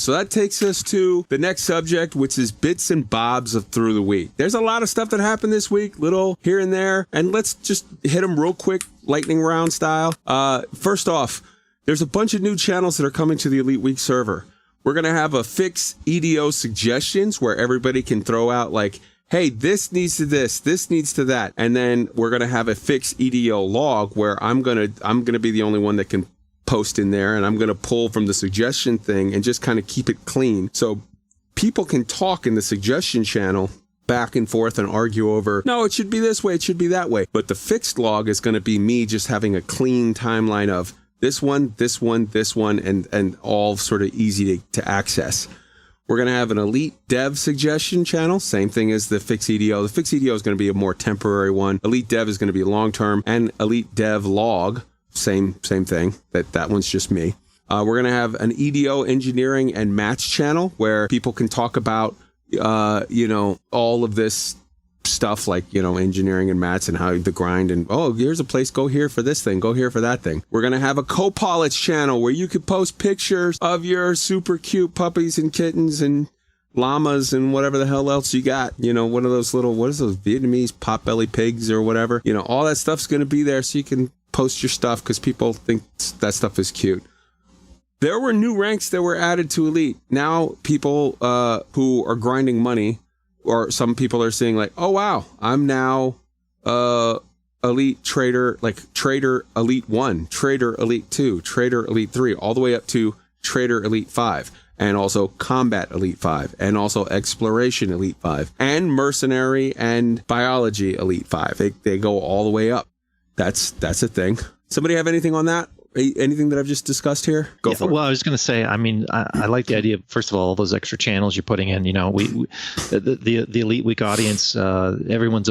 So that takes us to the next subject, which is bits and bobs of through the week. There's a lot of stuff that happened this week, little here and there, and let's just hit them real quick, lightning round style. First off, there's a bunch of new channels that are coming to the Elite Week server. We're going to have a fix EDO suggestions where everybody can throw out like, hey, this needs to this needs to that. And then we're going to have a fix EDO log where I'm going to be the only one that can post in there, and I'm going to pull from the suggestion thing and just kind of keep it clean. So people can talk in the suggestion channel back and forth and argue over, no, it should be this way, it should be that way. But the fixed log is going to be me just having a clean timeline of this one, this one, this one, and all sort of easy to access. We're going to have an Elite Dev suggestion channel, same thing as the Fix EDO. The Fix EDO is going to be a more temporary one. Elite Dev is going to be long-term, and Elite Dev log, same thing. That one's just me. We're going to have an EDO engineering and match channel where people can talk about, all of this stuff like, engineering and mats and how the grind and, oh, here's a place, go here for this thing, go here for that thing. We're going to have a co-pilots channel where you could post pictures of your super cute puppies and kittens and llamas and whatever the hell else you got. One of those little, what is those Vietnamese potbelly pigs or whatever? All that stuff's going to be there so you can post your stuff because people think that stuff is cute. There were new ranks that were added to Elite. Now people who are grinding money, or some people are saying like, oh wow, I'm now Elite Trader, like Trader Elite 1, Trader Elite 2, Trader Elite 3, all the way up to Trader Elite 5, and also Combat Elite 5, and also Exploration Elite 5, and Mercenary and Biology Elite 5. They go all the way up. That's a thing. Somebody have anything on that? Anything that I've just discussed here? Go for it. Well, I was going to say, I like the idea of, first of all those extra channels you're putting in. The Elite Week audience, everyone's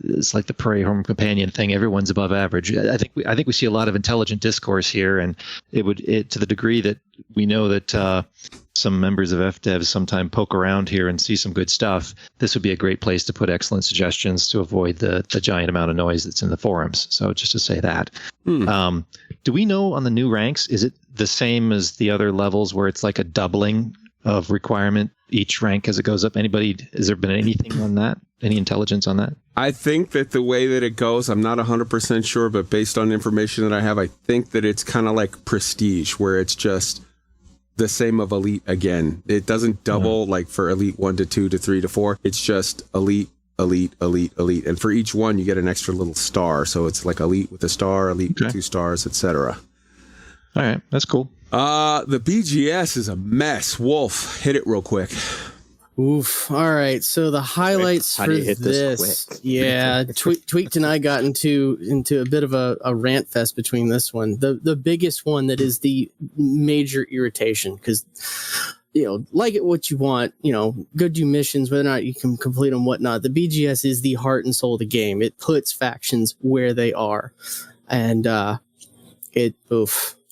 it's like the Prairie Home Companion thing. Everyone's above average. I think we see a lot of intelligent discourse here, and it to the degree that we know that some members of FDev sometime poke around here and see some good stuff. This would be a great place to put excellent suggestions to avoid the giant amount of noise that's in the forums. So just to say that. Do we know on the new ranks, is it the same as the other levels where it's like a doubling of requirement each rank as it goes up? Has there been anything on that? Any intelligence on that? I think that the way that it goes, I'm not 100% sure, but based on information that I have, I think that it's kind of like Prestige, where it's just the same of Elite again. It doesn't double like for Elite 1 to 2 to 3 to 4. It's just Elite, Elite, Elite, Elite. And for each one, you get an extra little star. So it's like Elite with a star, Elite with 2 stars, etc. All right, that's cool. The BGS is a mess. Wolf, hit it real quick. Oof. All right. So the highlights for this yeah, Tweaked and I got into a bit of a rant fest between this one. The biggest one that is the major irritation, because like it what you want, go do missions, whether or not you can complete them, whatnot. The BGS is the heart and soul of the game. It puts factions where they are, and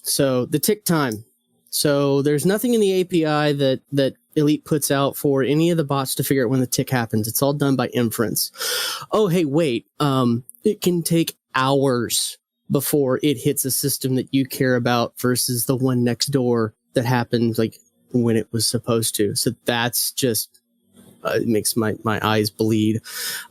So the tick time. So there's nothing in the API that Elite puts out for any of the bots to figure out when the tick happens. It's all done by inference. Oh, hey, wait. It can take hours before it hits a system that you care about versus the one next door that happened like when it was supposed to. So that's just it makes my eyes bleed.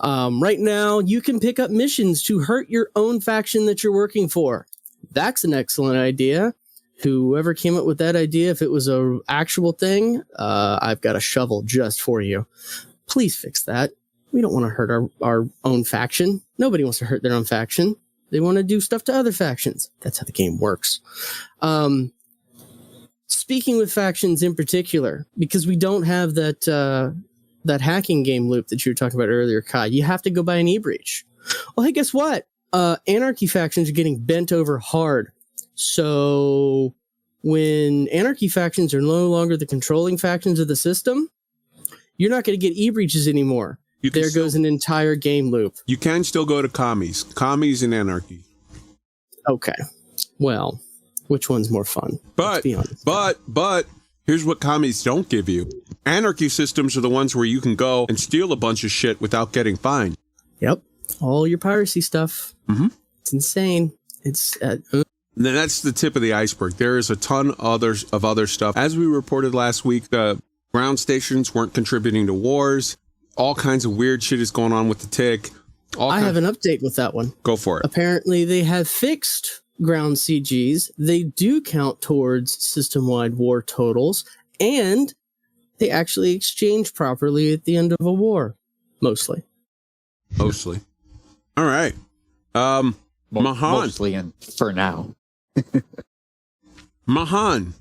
Right now, you can pick up missions to hurt your own faction that you're working for. That's an excellent idea. Whoever came up with that idea, if it was a actual thing, I've got a shovel just for you. Please fix that. We don't want to hurt our own faction. Nobody wants to hurt their own faction. They want to do stuff to other factions. That's how the game works. Speaking with factions in particular, because we don't have that hacking game loop that you were talking about earlier, Kai, you have to go by an e-breach. Well, hey, guess what? Anarchy factions are getting bent over hard. So when Anarchy factions are no longer the controlling factions of the system, you're not going to get e-breaches anymore. There goes an entire game loop. You can still go to commies. Commies and Anarchy. Okay. Well, which one's more fun? But here's what commies don't give you. Anarchy systems are the ones where you can go and steal a bunch of shit without getting fined. Yep. All your piracy stuff. Mm-hmm. It's insane. It's That's the tip of the iceberg. There is a ton of other stuff. As we reported last week, the ground stations weren't contributing to wars. All kinds of weird shit is going on with the tick. I have an update with that one. Go for it. Apparently, they have fixed ground CGs. They do count towards system-wide war totals, and they actually exchange properly at the end of a war. Mostly. All right. Mahan. Mostly, and for now. Mahan.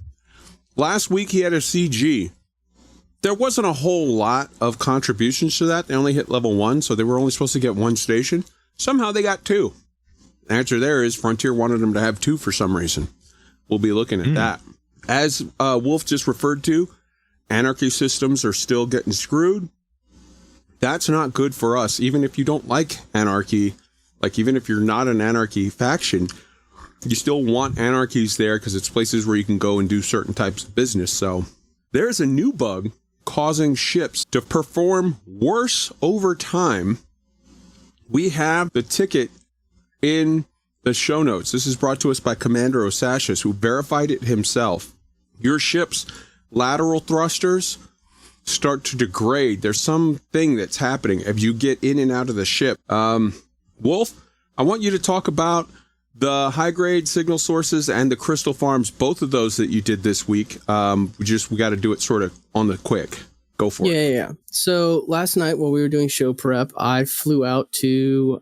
Last week he had a CG. There wasn't a whole lot of contributions to that. They only hit level 1, so they were only supposed to get 1 station. Somehow they got 2. The answer there is Frontier wanted them to have 2 for some reason. We'll be looking at that. As Wolf just referred to, Anarchy systems are still getting screwed. That's not good for us. Even if you don't like Anarchy, like even if you're not an Anarchy faction, you still want Anarchies there because it's places where you can go and do certain types of business. So there's a new bug causing ships to perform worse over time. We have the ticket in the show notes. This is brought to us by Commander Osashis, who verified it himself. Your ship's lateral thrusters start to degrade. There's something that's happening as you get in and out of the ship. Wolf, I want you to talk about the high-grade signal sources and the crystal farms, both of those that you did this week. We got to do it sort of on the quick. Go for it. Yeah. So last night while we were doing show prep, I flew out to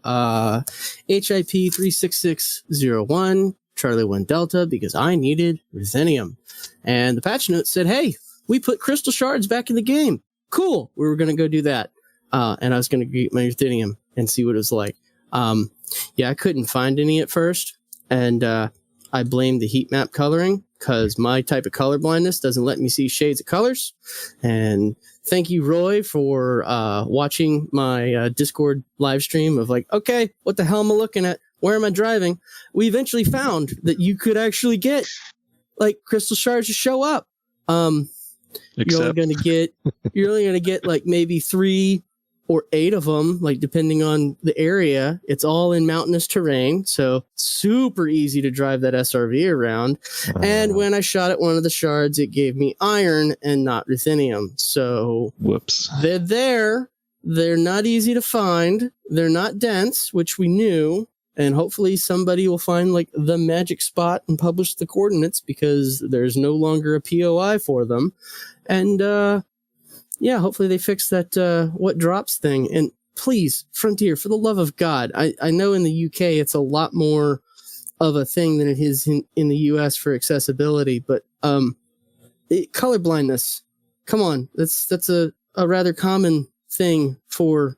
HIP 36601, Charlie 1 Delta, because I needed ruthenium. And the patch note said, hey, we put crystal shards back in the game. Cool. We were going to go do that. And I was going to get my ruthenium and see what it was like. I couldn't find any at first. And I blamed the heat map coloring because my type of color blindness doesn't let me see shades of colors. And thank you, Roy, for watching my Discord live stream of like, okay, what the hell am I looking at? Where am I driving? We eventually found that you could actually get like crystal shards to show up. You're only going to get like maybe 3 or 8 of them, like depending on the area. It's all in mountainous terrain, so super easy to drive that SRV around. And when I shot at one of the shards, it gave me iron and not ruthenium. So whoops. They're there. They're not easy to find. They're not dense, which we knew. And hopefully somebody will find like the magic spot and publish the coordinates because there's no longer a POI for them. And hopefully they fix that what drops thing. And please, Frontier, for the love of God, I know in the UK it's a lot more of a thing than it is in the US for accessibility, but color blindness, come on, that's a rather common thing for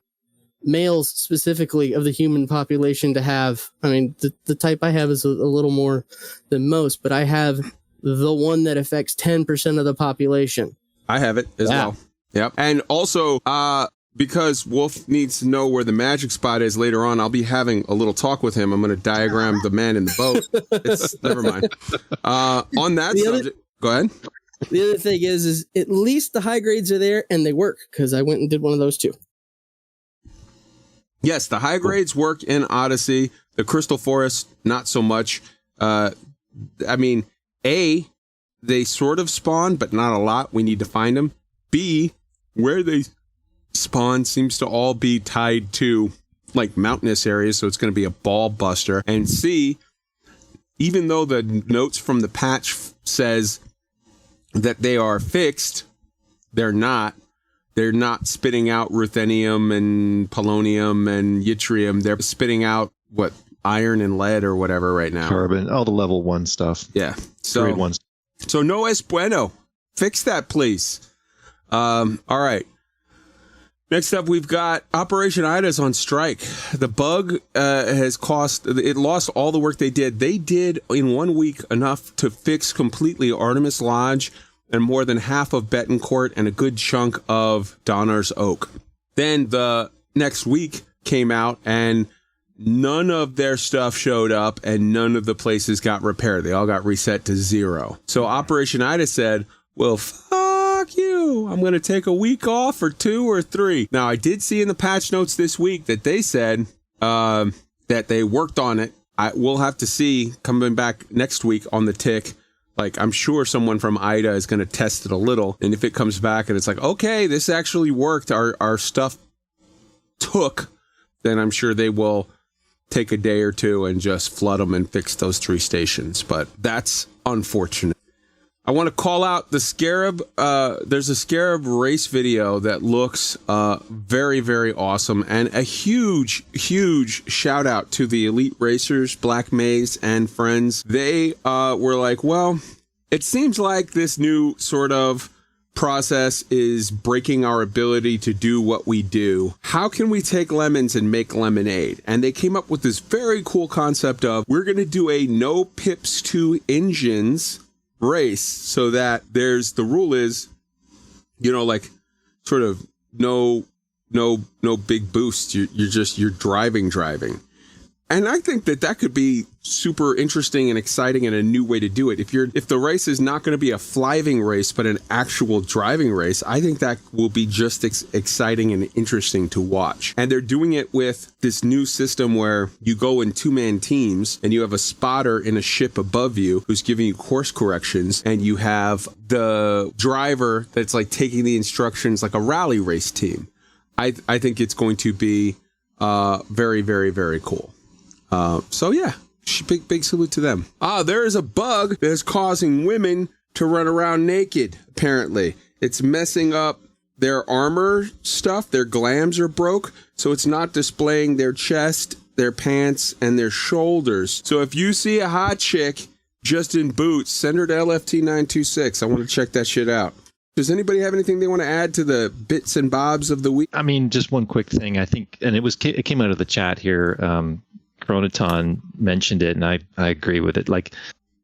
males specifically of the human population to have. I mean, the type I have is a little more than most, but I have the one that affects 10% of the population. I have it as well. Yep. And also, because Wolf needs to know where the magic spot is later on, I'll be having a little talk with him. I'm going to diagram the man in the boat. Never mind. On that subject, go ahead. The other thing is at least the high grades are there and they work because I went and did one of those too. Yes, the high grades work in Odyssey. The Crystal Forest, not so much. I mean, A, they sort of spawn, but not a lot. We need to find them. B, where they spawn seems to all be tied to like mountainous areas, so it's going to be a ball buster. And C, even though the notes from the patch says that they are fixed, they're not. They're not spitting out ruthenium and polonium and yttrium. They're spitting out iron and lead or whatever right now. Carbon, all the level 1 stuff. Yeah. Grade 1. So no es bueno. Fix that, please. All right. Next up, we've got Operation Ida's on strike. The bug it lost all the work they did. They did in 1 week enough to fix completely Artemis Lodge and more than half of Betancourt and a good chunk of Donner's Oak. Then the next week came out and none of their stuff showed up and none of the places got repaired. They all got reset to 0. So Operation Ida said, well, fuck you. I'm going to take a week off or 2 or 3. Now, I did see in the patch notes this week that they said that they worked on it we'll have to see coming back next week on the tick. Like, I'm sure someone from IDA is going to test it a little. And if it comes back and it's like, okay, this actually worked, our stuff took, then I'm sure they will take a day or two and just flood them and fix those 3 stations. But that's unfortunate. I want to call out the Scarab. There's a Scarab race video that looks very, very awesome. And a huge, huge shout out to the Elite Racers, Black Maze, and friends. They were like, well, it seems like this new sort of process is breaking our ability to do what we do. How can we take lemons and make lemonade? And they came up with this very cool concept of, we're going to do a no pips to engines race, so that there's, the rule is, you know, like sort of no big boost. You're driving. And I think that could be super interesting and exciting and a new way to do it. If the race is not going to be a fliving race, but an actual driving race, I think that will be just exciting and interesting to watch. And they're doing it with this new system where you go in 2-man teams and you have a spotter in a ship above you who's giving you course corrections, and you have the driver that's like taking the instructions like a rally race team. I think it's going to be very, very, very cool. So yeah, big salute to them. There is a bug that is causing women to run around naked. Apparently, it's messing up their armor stuff. Their glams are broke, so it's not displaying their chest, their pants, and their shoulders. So if you see a hot chick just in boots, send her to LFT926. I want to check that shit out. Does anybody have anything they want to add to the bits and bobs of the week? I mean, just one quick thing. I think, and it came out of the chat here. Chronoton mentioned it, and I agree with it. Like,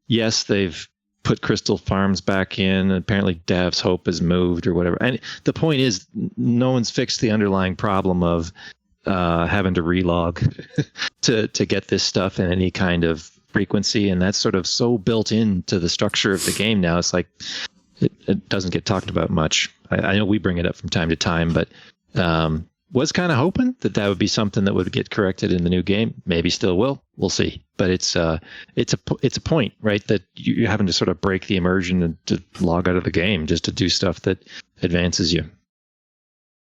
yes, they've put Crystal Farms back in. Apparently, Dav's Hope has moved or whatever. And the point is, no one's fixed the underlying problem of having to relog to get this stuff in any kind of frequency, and that's sort of so built into the structure of the game now. It's like it doesn't get talked about much. I know we bring it up from time to time, but was kind of hoping that would be something that would get corrected in the new game. Maybe still will. We'll see. But it's a point, right? That you're having to sort of break the immersion and to log out of the game just to do stuff that advances you.